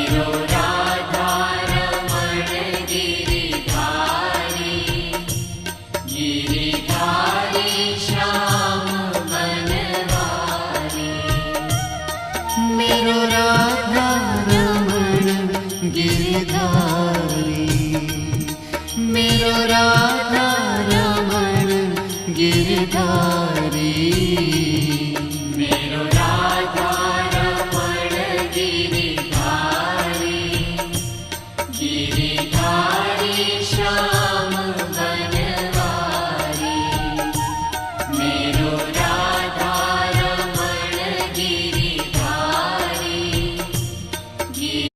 मेरो राधा रमण गिरिधारी, गिरिधारी श्याम बनवारी। मेरो राधा रमण गिरधारी, मेरो राधा रमण गिरधारी।